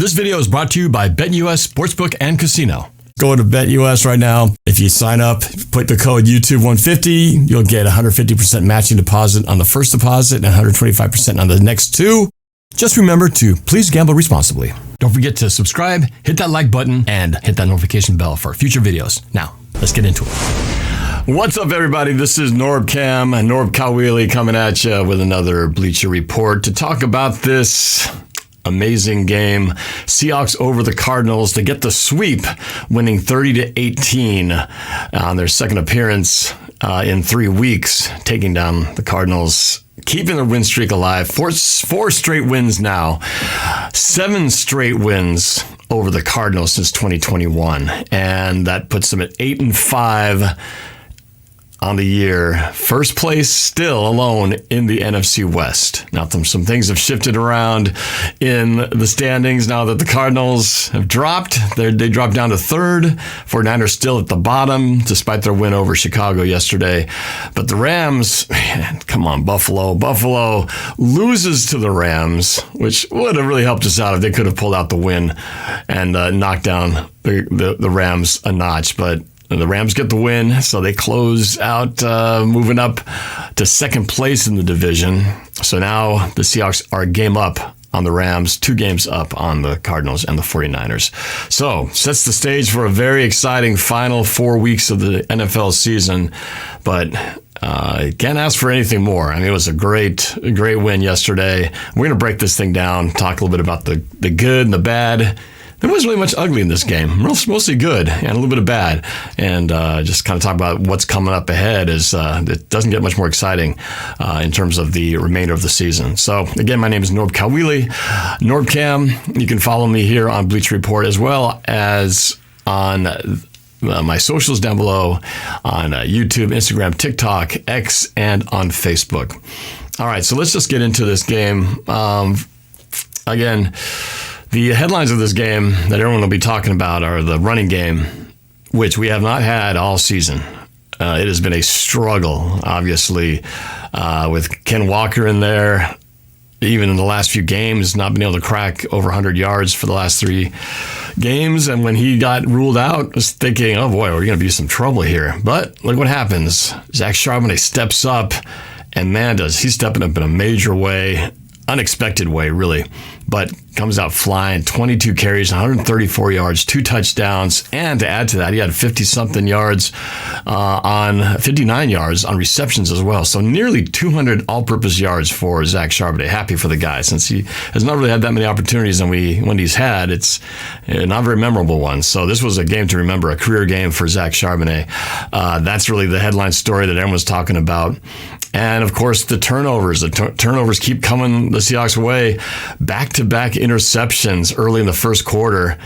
This video is brought to you by BetUS Sportsbook and Casino. Go to BetUS right now. If you sign up, put the code YouTube150, you'll get 150% matching deposit on the first deposit and 125% on the next two. Just remember to please gamble responsibly. Don't forget to subscribe, hit that like button, and hit that notification bell for future videos. Now, let's get into it. What's up, everybody? This is NorbCam, Norb Kawili coming at you with another Bleacher Report to talk about this amazing game. Seahawks over the Cardinals to get the sweep, winning 30-18 on their second appearance in 3 weeks, taking down the Cardinals, keeping their win streak alive. Four straight wins now. 7 straight wins over the Cardinals since 2021, and that puts them at 8-5 on the year. First place still alone in the NFC West. Now, some things have shifted around in the standings now that the Cardinals have dropped. They dropped down to third. 49ers still at the bottom, despite their win over Chicago yesterday. But the Rams, man, come on, Buffalo. Buffalo loses to the Rams, which would have really helped us out if they could have pulled out the win and knocked down the Rams a notch. But the Rams get the win, so they close out, moving up to second place in the division. So now the Seahawks are a game up on the Rams, 2 games up on the Cardinals and the 49ers. So sets the stage for a very exciting final 4 weeks of the NFL season. But can't ask for anything more. I mean, it was a great win yesterday. We're going to break this thing down, talk a little bit about the good and the bad. There wasn't really much ugly in this game. Mostly good and a little bit of bad. And just kind of talk about what's coming up ahead as it doesn't get much more exciting in terms of the remainder of the season. So, again, my name is Norb Kawili, NorbCam. You can follow me here on Bleacher Report as well as on my socials down below on YouTube, Instagram, TikTok, X, and on Facebook. All right, so let's just get into this game. Again, the headlines of this game that everyone will be talking about are the running game, which we have not had all season. It has been a struggle, obviously, with Ken Walker in there. Even in the last few games, not been able to crack over 100 yards for the last 3 games. And when he got ruled out, I was thinking, oh boy, we're going to be in some trouble here. But look what happens. Zach Charbonnet steps up, and man, does he stepping up in a major way. Unexpected way, really, but comes out flying. 22 carries, 134 yards, 2 touchdowns, and to add to that, he had 50-something yards 59 yards on receptions as well. So nearly 200 all-purpose yards for Zach Charbonnet. Happy for the guy, since he has not really had that many opportunities, and when he's had, it's not very memorable ones. So this was a game to remember, a career game for Zach Charbonnet. That's really the headline story that everyone's talking about. And, of course, the turnovers. The turnovers keep coming the Seahawks' way. Back-to-back interceptions early in the first quarter.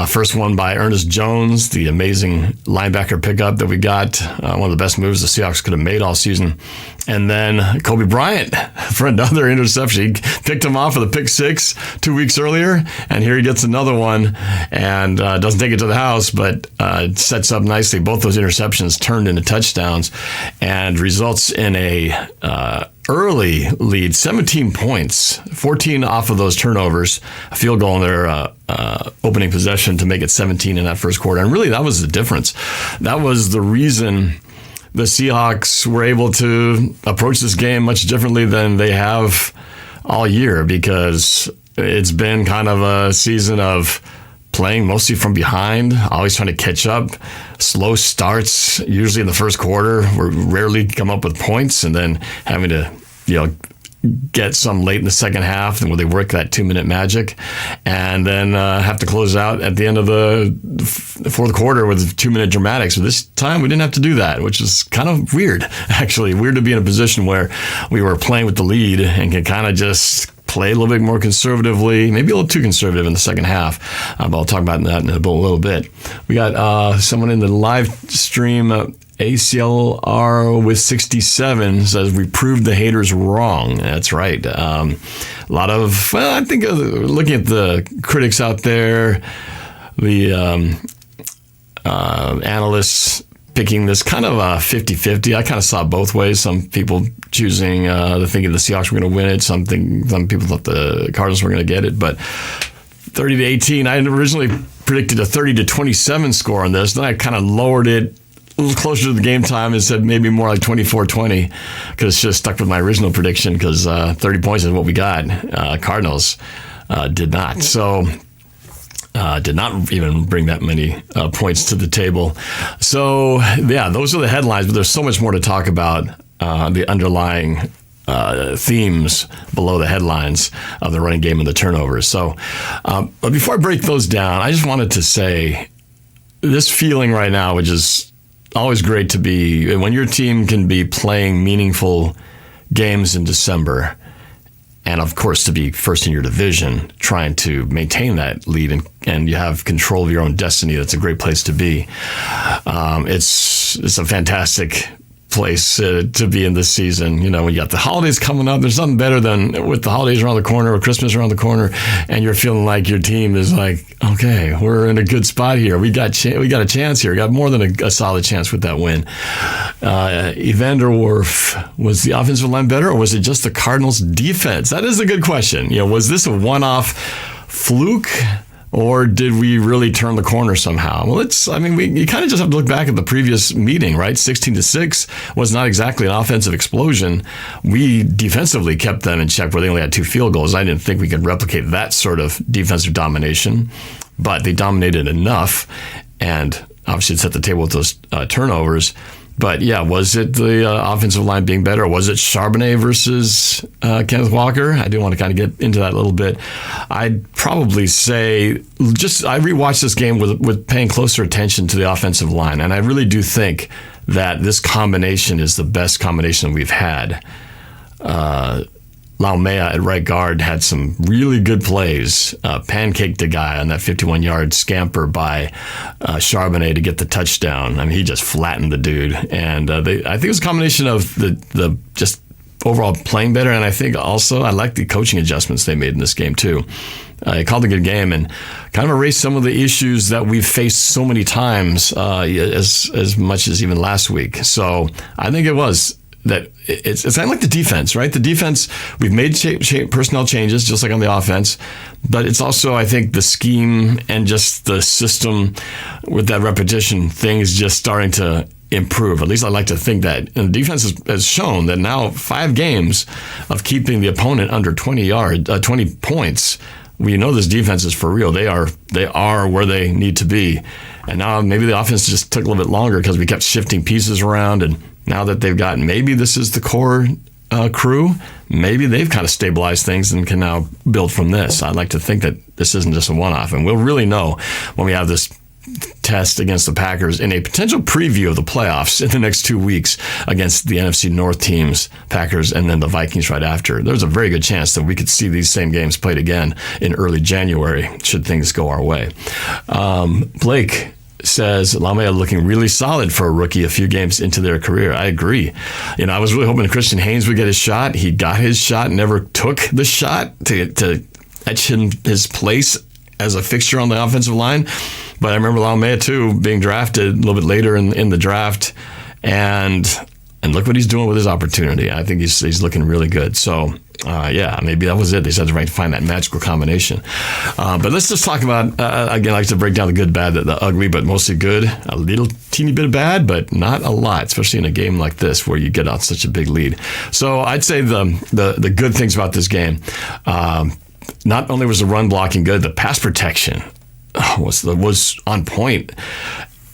First one by Ernest Jones, the amazing linebacker pickup that we got. One of the best moves the Seahawks could have made all season. And then Kobe Bryant for another interception. He picked him off with a pick 6 2 weeks earlier, and here he gets another one and doesn't take it to the house, but sets up nicely. Both those interceptions turned into touchdowns and results in a early lead, 17 points, 14 off of those turnovers, a field goal in their opening possession to make it 17 in that first quarter. And really, that was the difference. That was the reason the Seahawks were able to approach this game much differently than they have all year, because it's been kind of a season of playing mostly from behind, always trying to catch up, slow starts, usually in the first quarter. We rarely come up with points, and then having to, get some late in the second half, and where they work that 2-minute magic, and then have to close out at the end of the fourth quarter with 2-minute dramatics. But this time we didn't have to do that, which is kind of weird, actually. Weird to be in a position where we were playing with the lead and can kind of just play a little bit more conservatively, maybe a little too conservative in the second half. But I'll talk about that in a little bit. We got someone in the live stream, ACLR with 67, says we proved the haters wrong. That's right. A lot of, well, I think looking at the critics out there, the analysts picking this kind of 50-50. I kind of saw both ways. Some people choosing thinking the Seahawks were going to win it. Some people thought the Cardinals were going to get it. But 30-18. I had originally predicted a 30-27 score on this. Then I kind of lowered it a little closer to the game time and said maybe more like 24-20 because just stuck with my original prediction because 30 points is what we got. Cardinals did not. So did not even bring that many points to the table. So, yeah, those are the headlines, but there's so much more to talk about the underlying themes below the headlines of the running game and the turnovers. So, but before I break those down, I just wanted to say this feeling right now, which is always great to be, when your team can be playing meaningful games in December, and of course to be first in your division, trying to maintain that lead and you have control of your own destiny, that's a great place to be. It's a fantastic place to be in this season. You know, when you got the holidays coming up, there's nothing better than with the holidays around the corner or Christmas around the corner, and you're feeling like your team is like, okay, we're in a good spot here. We got a chance here. We got more than a solid chance with that win. Evander Worf, was the offensive line better, or was it just the Cardinals' defense? That is a good question. You know, was this a one-off fluke? Or did we really turn the corner somehow? Well, you kind of just have to look back at the previous meeting, right? 16-6 was not exactly an offensive explosion. We defensively kept them in check where they only had 2 field goals. I didn't think we could replicate that sort of defensive domination, but they dominated enough, and obviously it set the table with those turnovers. But yeah, was it the offensive line being better? Or was it Charbonnet versus Kenneth Walker? I do want to kind of get into that a little bit. I'd probably say I rewatched this game with paying closer attention to the offensive line, and I really do think that this combination is the best combination we've had. Laumea at right guard had some really good plays, pancaked the guy on that 51-yard scamper by Charbonnet to get the touchdown. I mean, he just flattened the dude. And I think it was a combination of the just overall playing better, and I think also I like the coaching adjustments they made in this game too. He called a good game and kind of erased some of the issues that we've faced so many times, as much as even last week. So I think it was that it's kind of like the defense, right? The defense, we've made personnel changes just like on the offense, but it's also, I think, the scheme and just the system with that repetition thing is just starting to improve. At least I like to think that. And the defense has shown that now 5 games of keeping the opponent under 20 points, we know this defense is for real. They are where they need to be. And now maybe the offense just took a little bit longer because we kept shifting pieces around, and now that they've gotten, maybe this is the core crew, maybe they've kind of stabilized things and can now build from this. I'd like to think that this isn't just a one-off, and we'll really know when we have this test against the Packers in a potential preview of the playoffs in the next 2 weeks against the NFC North teams, Packers, and then the Vikings right after. There's a very good chance that we could see these same games played again in early January should things go our way. Blake says Laumea looking really solid for a rookie a few games into their career. I agree. You know, I was really hoping Christian Haynes would get his shot. He got his shot, never took the shot to etch his place as a fixture on the offensive line. But I remember Laumea too being drafted a little bit later in the draft, and look what he's doing with his opportunity. I think he's looking really good. So yeah, maybe that was it. They said to find that magical combination. But let's just talk about, again, I like to break down the good, bad, the ugly, but mostly good. A little teeny bit of bad, but not a lot, especially in a game like this where you get out such a big lead. So I'd say the good things about this game, not only was the run blocking good, the pass protection was on point.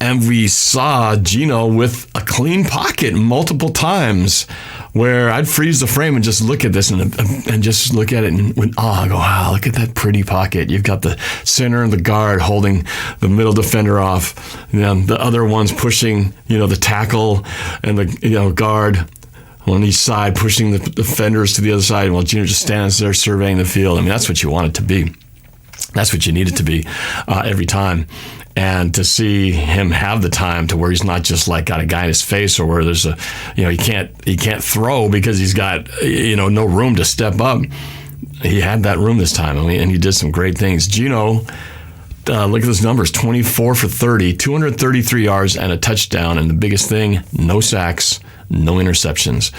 And we saw Geno with a clean pocket multiple times where I'd freeze the frame and just look at this and just look at it and I go, wow, look at that pretty pocket. You've got the center and the guard holding the middle defender off. You know, the other one's pushing, the tackle and the guard on each side, pushing the defenders to the other side while Geno just stands there surveying the field. I mean, that's what you want it to be. That's what you need it to be every time. And to see him have the time to where he's not just like got a guy in his face, or where there's he can't throw because he's got no room to step up. He had that room this time, and he did some great things. Geno, look at those numbers: 24 for 30, 233 yards, and a touchdown. And the biggest thing: no sacks, no interceptions.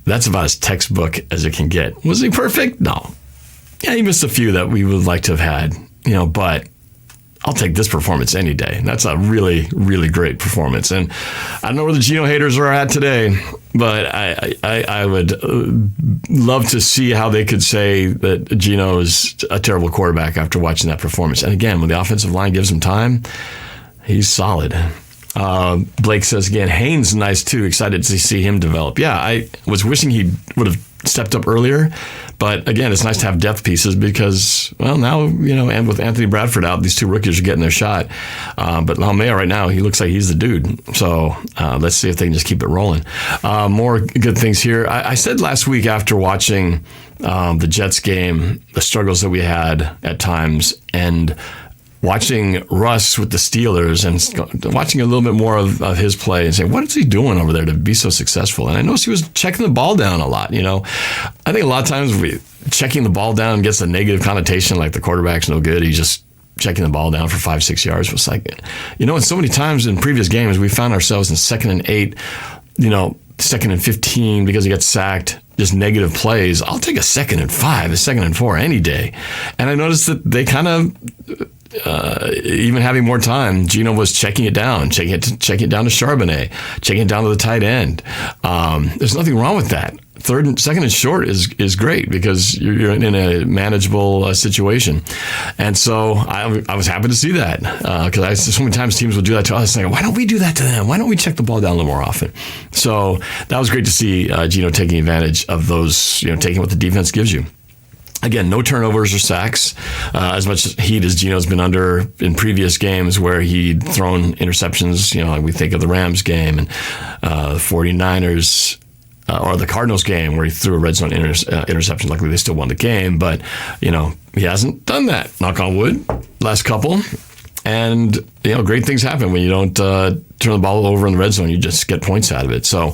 That's about as textbook as it can get. Was he perfect? No. Yeah, he missed a few that we would like to have had, but I'll take this performance any day. That's a really, really great performance. And I don't know where the Geno haters are at today, but I would love to see how they could say that Geno is a terrible quarterback after watching that performance. And again, when the offensive line gives him time, he's solid. Blake says again, Haynes nice too. Excited to see him develop. Yeah, I was wishing he would have stepped up earlier, but again, it's nice to have depth pieces because, well, now, and with Anthony Bradford out, these two rookies are getting their shot. But Laumea right now, he looks like he's the dude. So let's see if they can just keep it rolling. More good things here. I said last week after watching the Jets game, the struggles that we had at times, and watching Russ with the Steelers and watching a little bit more of his play and saying, what is he doing over there to be so successful? And I noticed he was checking the ball down a lot. I think a lot of times checking the ball down gets a negative connotation, like the quarterback's no good. He's just checking the ball down for 5-6 yards. It's like, and so many times in previous games, we found ourselves in 2nd and 8, 2nd and 15 because he got sacked. Just negative plays. I'll take a 2nd and 5, a 2nd and 4 any day. And I noticed that they kind of, even having more time, Geno was checking it down to Charbonnet, checking it down to the tight end. There's nothing wrong with that. 2nd and short is great because you're in a manageable situation. And so I was happy to see that because so many times teams will do that to us. Like, why don't we do that to them? Why don't we check the ball down a little more often? So that was great to see Geno taking advantage of those, taking what the defense gives you. Again, no turnovers or sacks. As much heat as Geno's been under in previous games where he'd thrown interceptions, like we think of the Rams game and the 49ers or the Cardinals game where he threw a red zone interception. Luckily, they still won the game, but, he hasn't done that. Knock on wood, last couple. And, great things happen when you don't turn the ball over in the red zone. You just get points out of it. So,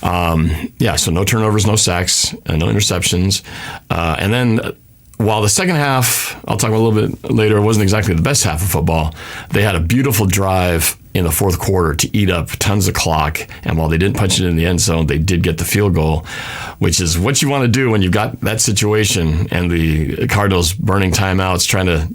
so no turnovers, no sacks, no interceptions. And then while the second half, I'll talk about a little bit later, wasn't exactly the best half of football, they had a beautiful drive in the fourth quarter to eat up tons of clock. And while they didn't punch it in the end zone, they did get the field goal, which is what you want to do when you've got that situation and the Cardinals burning timeouts, trying to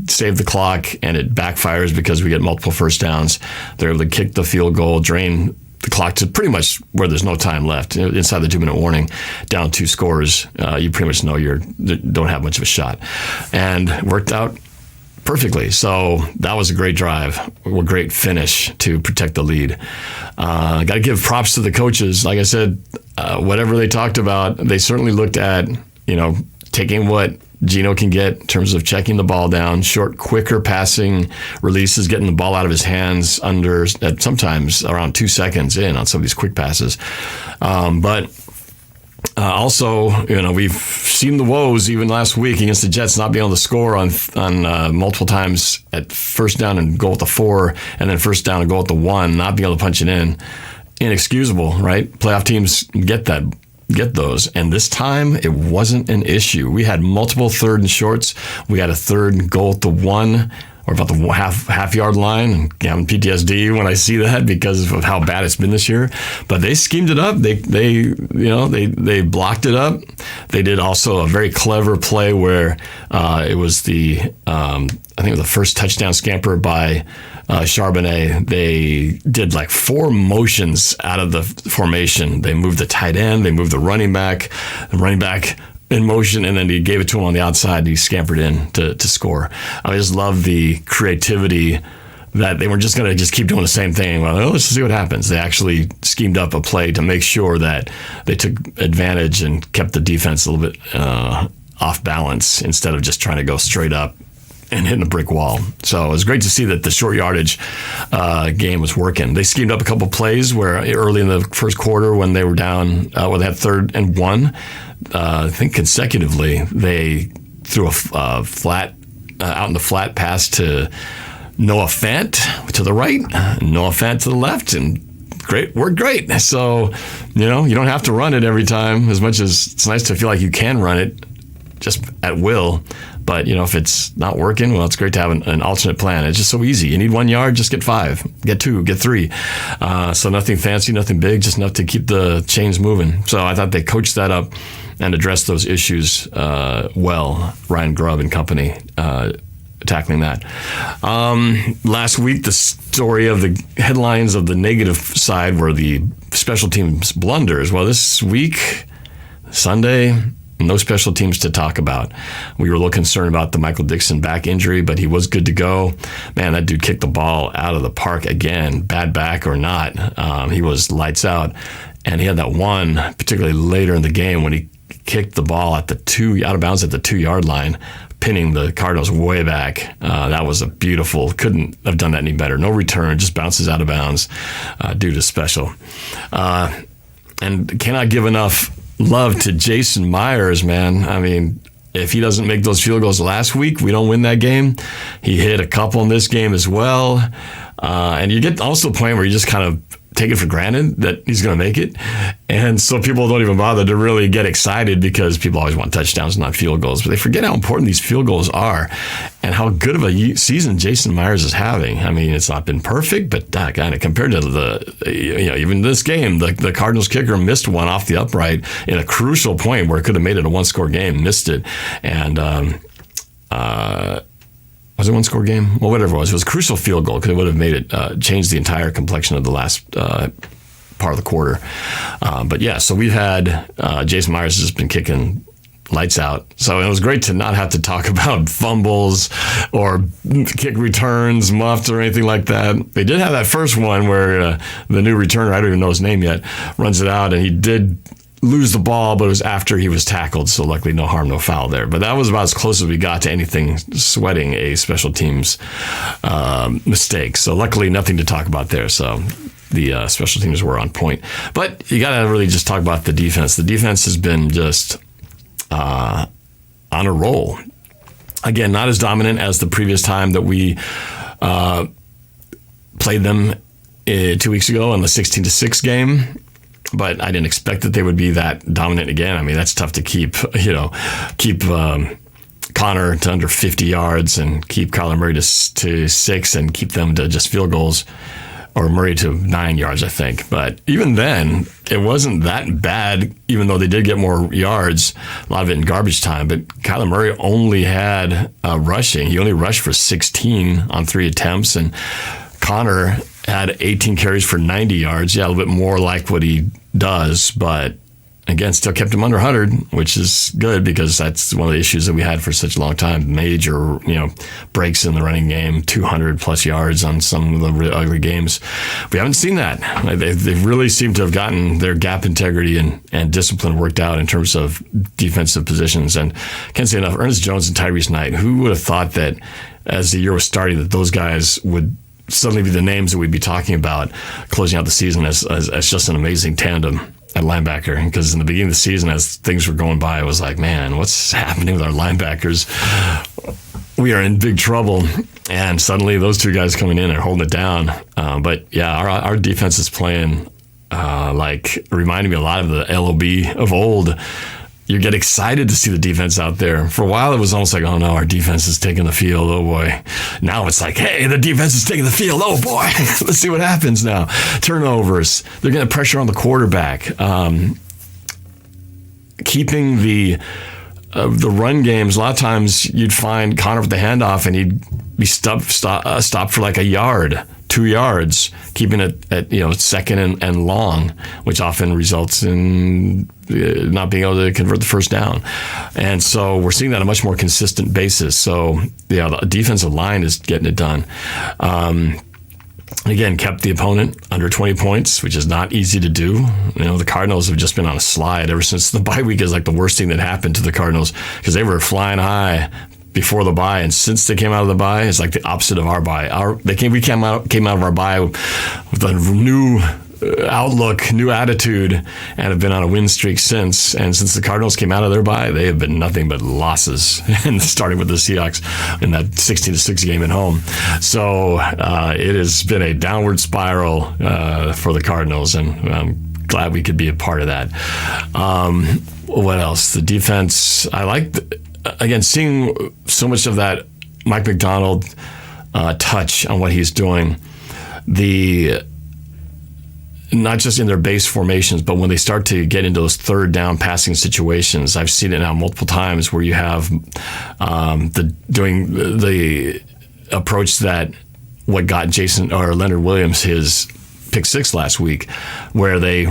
save the clock, and it backfires because we get multiple first downs. They're able to kick the field goal, drain the clock to pretty much where there's no time left. Inside the 2-minute warning, down 2 scores, you pretty much know you don't have much of a shot. And it worked out perfectly. So that was a great drive, a great finish to protect the lead. Got to give props to the coaches. Like I said, whatever they talked about, they certainly looked at, taking what Geno can get in terms of checking the ball down, short, quicker passing releases, getting the ball out of his hands under sometimes around 2 seconds in on some of these quick passes. But also, we've seen the woes even last week against the Jets not being able to score on multiple times at first down and goal at the 4, and then first down and goal at the 1, not being able to punch it in. Inexcusable, right? Playoff teams get those. And this time, it wasn't an issue. We had multiple 3rd and shorts. We had a 3rd goal at the 1, or about the half yard line. I'm having PTSD when I see that because of how bad it's been this year. But they schemed it up. They blocked it up. They did also a very clever play where it was I think it was the first touchdown scamper by Charbonnet. They did like 4 motions out of the formation. They moved the tight end, they moved the running back in motion, and then he gave it to him on the outside and he scampered in to score. I just love the creativity that they weren't just going to just keep doing the same thing. Well, let's see what happens. They actually schemed up a play to make sure that they took advantage and kept the defense a little bit off balance instead of just trying to go straight up and hitting a brick wall. So it was great to see that the short yardage game was working. They schemed up a couple plays where early in the first quarter when they were down, when they had 3rd and 1, I think consecutively, they threw a flat, out in the flat pass to Noah Fant to the right, Noah Fant to the left, and worked great. So, you don't have to run it every time, as much as it's nice to feel like you can run it just at will. But, if it's not working, well, it's great to have an alternate plan. It's just so easy. You need 1 yard, just get 5, get 2, get 3. So nothing fancy, nothing big, just enough to keep the chains moving. So I thought they coached that up and addressed those issues well. Ryan Grubb and company tackling that. Last week, the story of the headlines of the negative side were the special teams blunders. Well, this week, Sunday, no special teams to talk about. We were a little concerned about the Michael Dixon back injury, but he was good to go. Man, that dude kicked the ball out of the park again, bad back or not. He was lights out. And he had that one, particularly later in the game, when he kicked the ball out of bounds at the 2-yard line, pinning the Cardinals way back. That was a beautiful, couldn't have done that any better. No return, just bounces out of bounds. Dude is special. And cannot give enough love to Jason Myers, man. I mean, if he doesn't make those field goals last week, we don't win that game. He hit a couple in this game as well. And you get also the point where you just kind of take it for granted that he's going to make it. And so people don't even bother to really get excited because people always want touchdowns, not field goals. But they forget how important these field goals are and how good of a season Jason Myers is having. I mean, it's not been perfect, but kind of compared to even this game, the Cardinals kicker missed one off the upright in a crucial point where it could have made it a one-score game, missed it. And was it one-score game? Well, whatever it was a crucial field goal because it would have made it change the entire complexion of the last part of the quarter. But yeah, so we've had Jason Myers has just been kicking lights out. So it was great to not have to talk about fumbles or kick returns, muffed or anything like that. They did have that first one where the new returner, I don't even know his name yet, runs it out, and he did lose the ball, but it was after he was tackled, so luckily no harm, no foul there. But that was about as close as we got to anything sweating a special teams mistake. So luckily nothing to talk about there. So the special teams were on point. But you got to really just talk about the defense. The defense has been just on a roll. Again, not as dominant as the previous time that we played them 2 weeks ago in the 16-6 game. But I didn't expect that they would be that dominant again. I mean, that's tough to keep Connor to under 50 yards and keep Kyler Murray to 6 and keep them to just field goals, or Murray to 9 yards, I think. But even then, it wasn't that bad, even though they did get more yards, a lot of it in garbage time. But Kyler Murray only had rushing. He only rushed for 16 on 3 attempts, and Connor had 18 carries for 90 yards. Yeah, a little bit more like what he does, but again, still kept him under 100, which is good because that's one of the issues that we had for such a long time. Major, breaks in the running game, 200 plus yards on some of the really ugly games. We haven't seen that. They really seem to have gotten their gap integrity and discipline worked out in terms of defensive positions. And can't say enough. Ernest Jones and Tyrese Knight. Who would have thought that as the year was starting that those guys would suddenly be the names that we'd be talking about closing out the season as just an amazing tandem at linebacker? Because in the beginning of the season, as things were going by, I was like, man, what's happening with our linebackers? We are in big trouble. And suddenly those two guys coming in are holding it down. But yeah, our defense is playing reminding me a lot of the LOB of old. You get excited to see the defense out there. For a while, it was almost like, oh no, our defense is taking the field. Oh boy. Now it's like, hey, the defense is taking the field. Oh boy. Let's see what happens now. Turnovers. They're getting pressure on the quarterback. Keeping the run games, a lot of times you'd find Connor with the handoff and he'd be stopped for like a yard, 2 yards, keeping it at second and long, which often results in not being able to convert the first down. And so we're seeing that on a much more consistent basis. So yeah, the defensive line is getting it done. Again, kept the opponent under 20 points, which is not easy to do. The Cardinals have just been on a slide ever since the bye week is like the worst thing that happened to the Cardinals because they were flying high before the bye, and since they came out of the bye, it's like the opposite of our bye. We came out of our bye with a new outlook, new attitude, and have been on a win streak since. And since the Cardinals came out of their bye, they have been nothing but losses, and starting with the Seahawks in that 16-6 game at home. So it has been a downward spiral for the Cardinals, and I'm glad we could be a part of that. What else? The defense, I like. Again, seeing so much of that Mike McDonald touch on what he's doing, the not just in their base formations, but when they start to get into those third down passing situations. I've seen it now multiple times where you have doing the approach that what got Jason or Leonard Williams his pick six last week, where they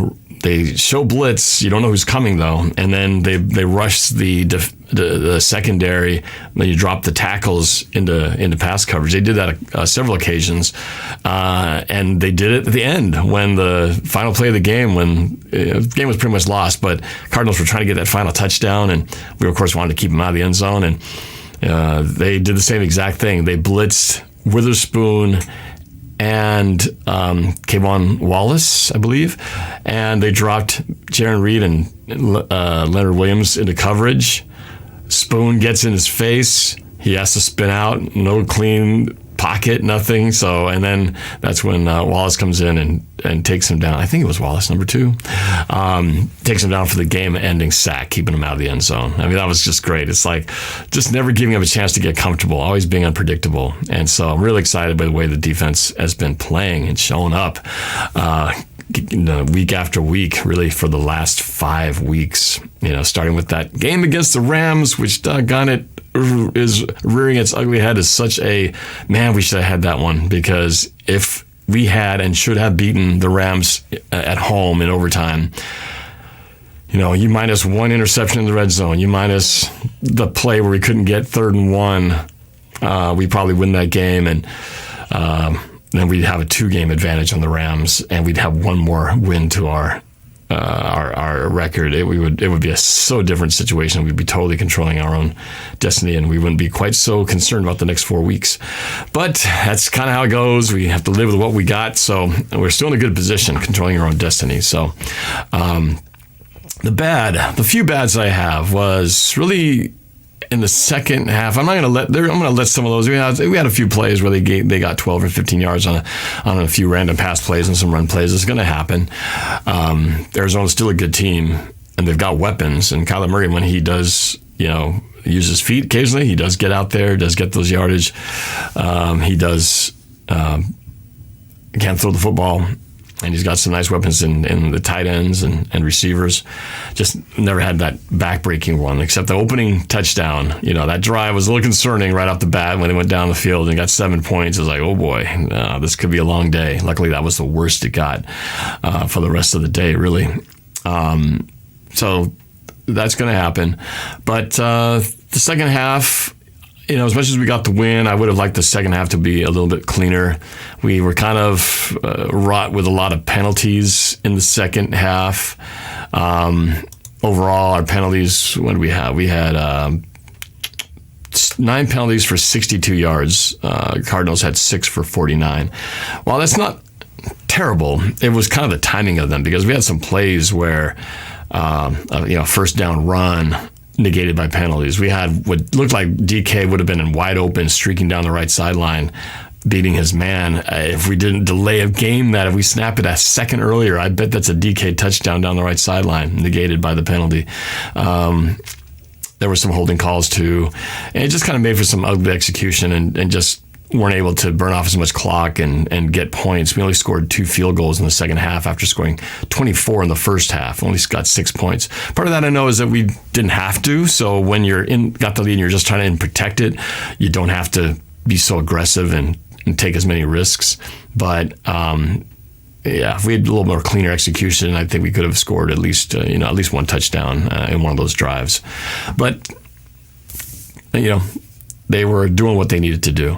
show blitz, you don't know who's coming though, and then they rush the secondary, then you drop the tackles into pass coverage. They did that several occasions, and they did it at the end when the final play of the game, when the game was pretty much lost, but Cardinals were trying to get that final touchdown, and we of course wanted to keep them out of the end zone, and they did the same exact thing. They blitzed Witherspoon and Kayvon Wallace, I believe, and they dropped Jaron Reed and Leonard Williams into coverage. Spoon gets in his face. He has to spin out. No clean pocket, nothing. So, and then that's when Wallace comes in and takes him down. I think it was Wallace, number 2. Takes him down for the game-ending sack, keeping him out of the end zone. I mean, that was just great. It's like just never giving him a chance to get comfortable, always being unpredictable. And so I'm really excited by the way the defense has been playing and showing up week after week, really for the last 5 weeks. Starting with that game against the Rams, which doggone it, is rearing its ugly head as such a, man, we should have had that one, because if we had and should have beaten the Rams at home in overtime, you minus 1 interception in the red zone, you minus the play where we couldn't get 3rd and 1, we probably win that game, and then we'd have a 2-game advantage on the Rams, and we'd have one more win to our record. It would be a so different situation. We'd be totally controlling our own destiny, and we wouldn't be quite so concerned about the next 4 weeks. But that's kind of how it goes. We have to live with what we got. So we're still in a good position, controlling our own destiny. So the few bads I have was really in the second half. I'm going to let some of those. We had a few plays where they got 12 or 15 yards on a few random pass plays and some run plays. It's going to happen. Arizona's still a good team, and they've got weapons. And Kyler Murray, when he does, use his feet occasionally, he does get out there, does get those yardage. He does can throw the football. And he's got some nice weapons in the tight ends and receivers. Just never had that back-breaking one, except the opening touchdown. That drive was a little concerning right off the bat when they went down the field and got 7 points. It was like, oh boy, this could be a long day. Luckily, that was the worst it got for the rest of the day, really. So that's going to happen. But the second half, as much as we got the win, I would have liked the second half to be a little bit cleaner. We were kind of wrought with a lot of penalties in the second half. Overall, our penalties, what did we have? We had 9 penalties for 62 yards. Cardinals had 6 for 49. While that's not terrible, it was kind of the timing of them, because we had some plays where, first down run, negated by penalties. We had what looked like DK would have been in wide open, streaking down the right sideline, beating his man. If we didn't delay a game that, if we snap it a second earlier, I bet that's a DK touchdown down the right sideline, negated by the penalty. There were some holding calls too, and it just kind of made for some ugly execution, and just weren't able to burn off as much clock and get points. We only scored 2 field goals in the second half after scoring 24 in the first half. Only got 6 points. Part of that I know is that we didn't have to. So when you're got the lead and you're just trying to protect it, you don't have to be so aggressive and take as many risks. But if we had a little more cleaner execution, I think we could have scored at least one touchdown in one of those drives. But they were doing what they needed to do.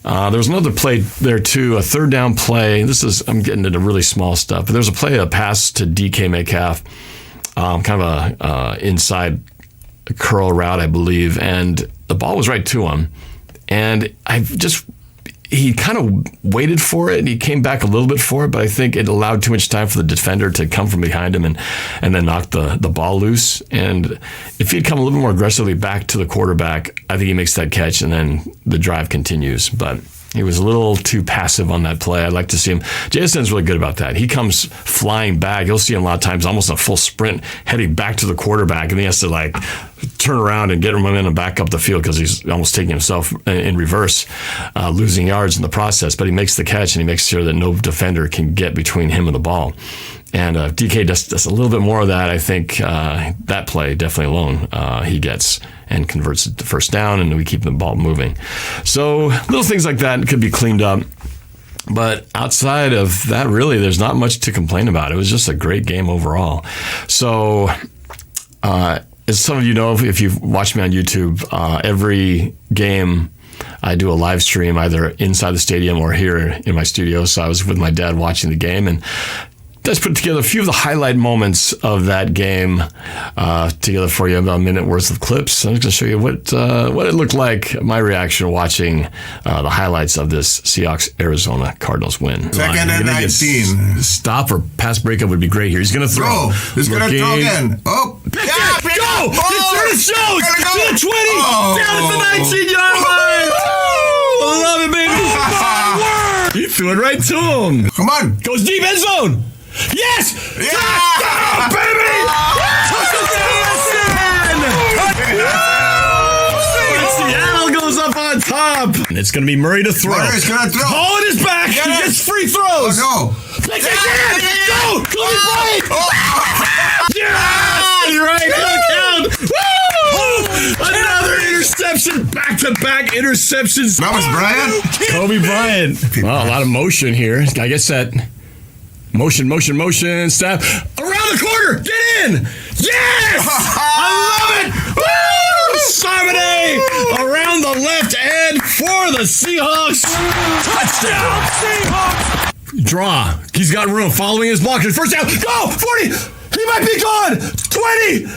There was another play there too, a third down play. I'm getting into really small stuff, but there's a pass to DK Metcalf, kind of a inside curl route, I believe, and the ball was right to him. And he kind of waited for it, and he came back a little bit for it, but I think it allowed too much time for the defender to come from behind him and then knock the ball loose. And if he'd come a little more aggressively back to the quarterback, I think he makes that catch, and then the drive continues. But He was a little too passive on that play. I'd like to see him. JSN's really good about that. He comes flying back. You'll see him a lot of times almost a full sprint heading back to the quarterback, and he has to like turn around and get momentum back up the field because he's almost taking himself in reverse, losing yards in the process. But he makes the catch, and he makes sure that no defender can get between him and the ball. And DK does a little bit more of that. I think that play definitely alone he gets and converts it to first down, and we keep the ball moving. So little things like that could be cleaned up. But outside of that, really, there's not much to complain about. It was just a great game overall. So as some of you know, if you've watched me on YouTube, every game I do a live stream either inside the stadium or here in my studio. So I was with my dad watching the game, and let's put together a few of the highlight moments of that game together for you, about a minute worth of clips. I'm just going to show you what it looked like, my reaction watching the highlights of this Seahawks-Arizona Cardinals win. Second and 19. Stop or pass breakup would be great here. He's going to throw. He's going to throw again. Oh, pick it! Go! It shows! To the 20! Down at the 19-yard line! I love it, baby! He threw it right to him. Come on. Goes deep, end zone. Yes! Yeah! Touchdown, baby! Seattle goes up on top. And it's going to be Murray to throw. Murray's going to throw. Ball in his back. He gets free throws. Oh, no. Pick it again. Go! Kobe Bryant! Yes! You're right. It'll count. Woo! Another interception. Back-to-back interceptions. That was Bryant? Kobe Bryant. Well, a lot of motion here. I guess that... Motion, stop. Around the corner, get in! Yes! I love it! Woo! Samine around the left end for the Seahawks. Touchdown! Seahawks! Draw. He's got room. Following his blockers. First down. Go! 40! He might be gone! 20!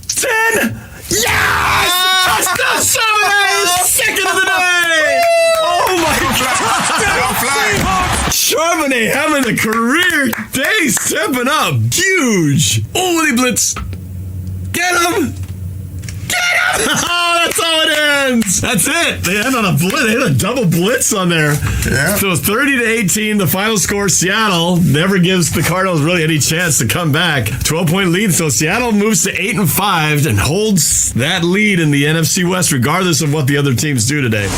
10! Yes! Touchdown, Samine! Second of the day! Oh my God! Charbonnet having a career day, stepping up. Huge. Oh, they blitz. Get him. Get him. Oh, that's how it ends. That's it. They end on a blitz. They had a double blitz on there. Yeah. So 30-18, the final score. Seattle never gives the Cardinals really any chance to come back. 12-point lead. So Seattle moves to 8-5 and holds that lead in the NFC West, regardless of what the other teams do today.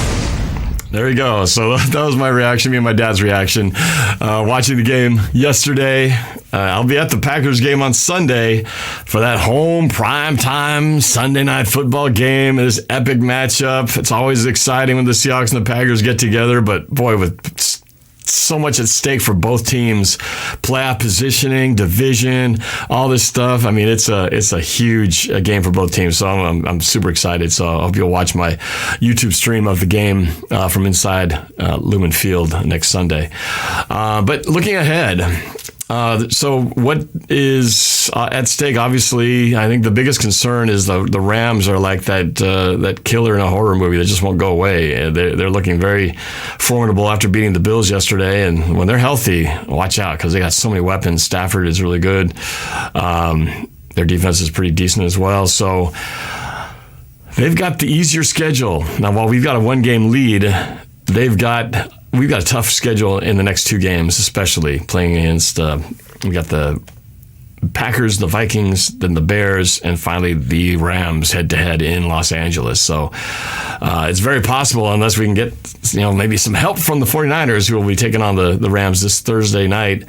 There you go. So that was my reaction, me and my dad's reaction. Watching the game yesterday. I'll be at the Packers game on Sunday for that home primetime Sunday night football game. This epic matchup. It's always exciting when the Seahawks and the Packers get together, but boy, with so much at stake for both teams, playoff positioning, division, all this stuff. I mean, it's a huge game for both teams. So I'm super excited. So I hope you'll watch my YouTube stream of the game from inside Lumen Field next Sunday. But looking ahead, so what is at stake? Obviously, I think the biggest concern is the Rams are like that killer in a horror movie that just won't go away. They're looking very formidable after beating the Bills yesterday, and when they're healthy, watch out because they got so many weapons. Stafford is really good. Their defense is pretty decent as well. So they've got the easier schedule. Now, while we've got a one-game lead, we've got a tough schedule in the next two games, especially playing against, we got the Packers, the Vikings, then the Bears, and finally the Rams head-to-head in Los Angeles. So it's very possible, unless we can get maybe some help from the 49ers, who will be taking on the Rams this Thursday night.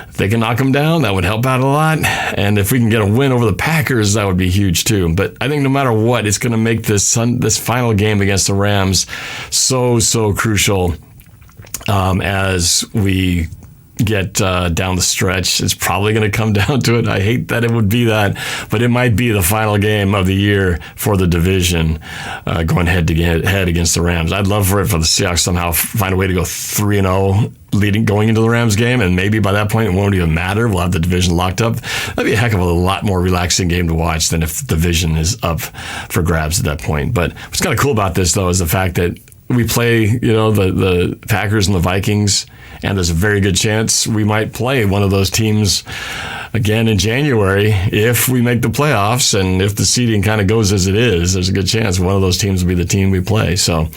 If they can knock them down, that would help out a lot. And if we can get a win over the Packers, that would be huge too. But I think no matter what, it's going to make this final game against the Rams so crucial. As we get down the stretch, it's probably going to come down to it. I hate that it would be that, but it might be the final game of the year for the division, going head to head against the Rams. I'd love for the Seahawks somehow find a way to go 3-0 going into the Rams game, and maybe by that point it won't even matter. We'll have the division locked up. That'd be a heck of a lot more relaxing game to watch than if the division is up for grabs at that point. But what's kind of cool about this, though, is the fact that we play, the Packers and the Vikings, and there's a very good chance we might play one of those teams again in January if we make the playoffs, and if the seeding kind of goes as it is, there's a good chance one of those teams will be the team we play. So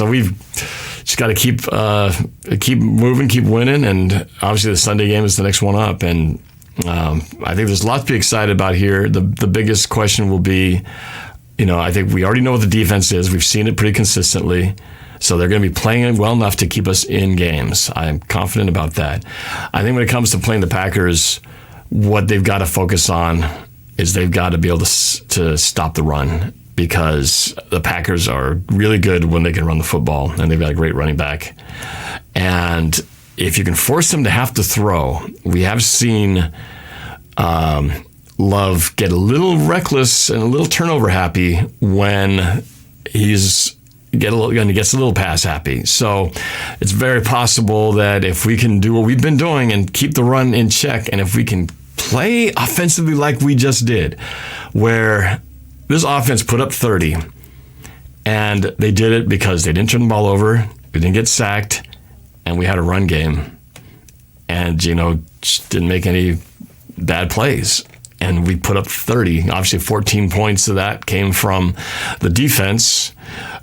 we've just got to keep moving, keep winning, and obviously the Sunday game is the next one up. And I think there's a lot to be excited about here. The biggest question will be, I think we already know what the defense is. We've seen it pretty consistently. So they're going to be playing it well enough to keep us in games. I'm confident about that. I think when it comes to playing the Packers, what they've got to focus on is they've got to be able to stop the run, because the Packers are really good when they can run the football, and they've got a great running back. And if you can force them to have to throw, we have seen Love get a little reckless and a little turnover happy when he gets a little pass happy. So it's very possible that if we can do what we've been doing and keep the run in check, and if we can play offensively like we just did, where this offense put up 30, and they did it because they didn't turn the ball over, we didn't get sacked, and we had a run game, and just didn't make any bad plays. And we put up 30. Obviously, 14 points of that came from the defense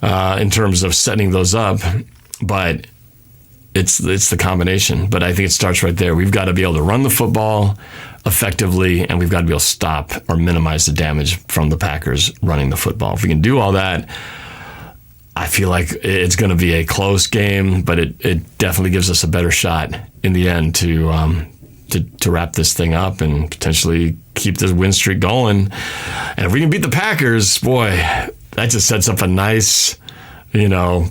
in terms of setting those up. But it's the combination. But I think it starts right there. We've got to be able to run the football effectively, and we've got to be able to stop or minimize the damage from the Packers running the football. If we can do all that, I feel like it's going to be a close game, but it definitely gives us a better shot in the end to wrap this thing up and potentially keep this win streak going. And if we can beat the Packers, boy, that just sets up a nice, well,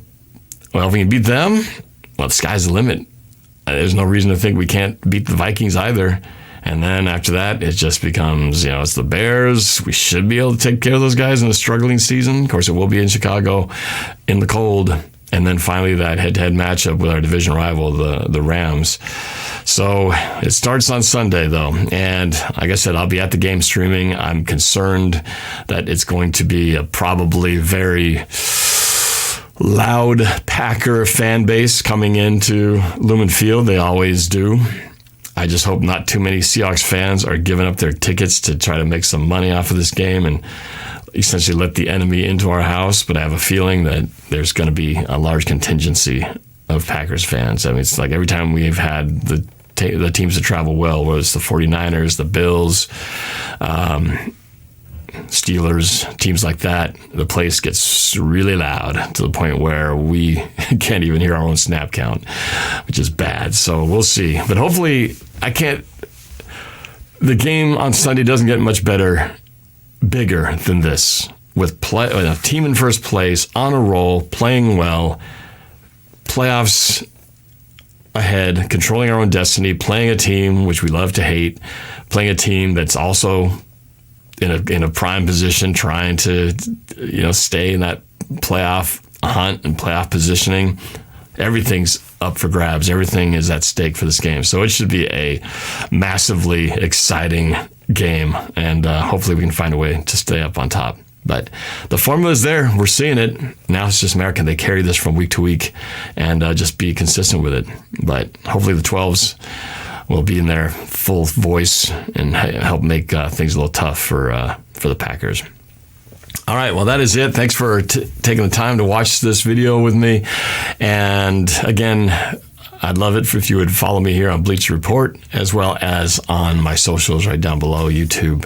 if we can beat them, well, the sky's the limit. There's no reason to think we can't beat the Vikings either. And then after that, it just becomes, it's the Bears. We should be able to take care of those guys in a struggling season. Of course, it will be in Chicago in the cold. And then finally that head-to-head matchup with our division rival, the Rams. So it starts on Sunday, though. And like I said, I'll be at the game streaming. I'm concerned that it's going to be a probably very loud Packer fan base coming into Lumen Field. They always do. I just hope not too many Seahawks fans are giving up their tickets to try to make some money off of this game and essentially let the enemy into our house. But I have a feeling that there's going to be a large contingency of Packers fans. I mean, it's like every time we've had the teams that travel well, whether it's the 49ers, the Bills, Steelers, teams like that, the place gets really loud to the point where we can't even hear our own snap count, which is bad. So we'll see. But hopefully the game on Sunday doesn't get much bigger than this, with a team in first place, on a roll, playing well, playoffs ahead, controlling our own destiny, playing a team which we love to hate, playing a team that's also in a prime position, trying to stay in that playoff hunt and playoff positioning. Everything's up for grabs. Everything is at stake for this game. So it should be a massively exciting game, and hopefully we can find a way to stay up on top. But the formula is there. We're seeing it. Now it's just can they carry this from week to week and just be consistent with it. But hopefully the 12s will be in their full voice and help make things a little tough for the Packers. All right, well, that is it. Thanks for taking the time to watch this video with me. And again, I'd love it if you would follow me here on Bleacher Report, as well as on my socials right down below, YouTube,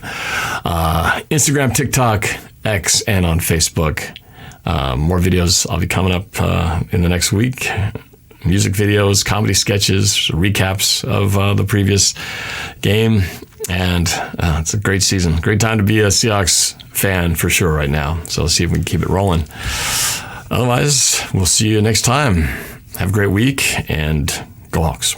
Instagram, TikTok, X, and on Facebook. More videos I'll be coming up in the next week. Music videos, comedy sketches, recaps of the previous game. And it's a great season. Great time to be a Seahawks fan for sure right now. So let's see if we can keep it rolling. Otherwise, we'll see you next time. Have a great week, and go Hawks.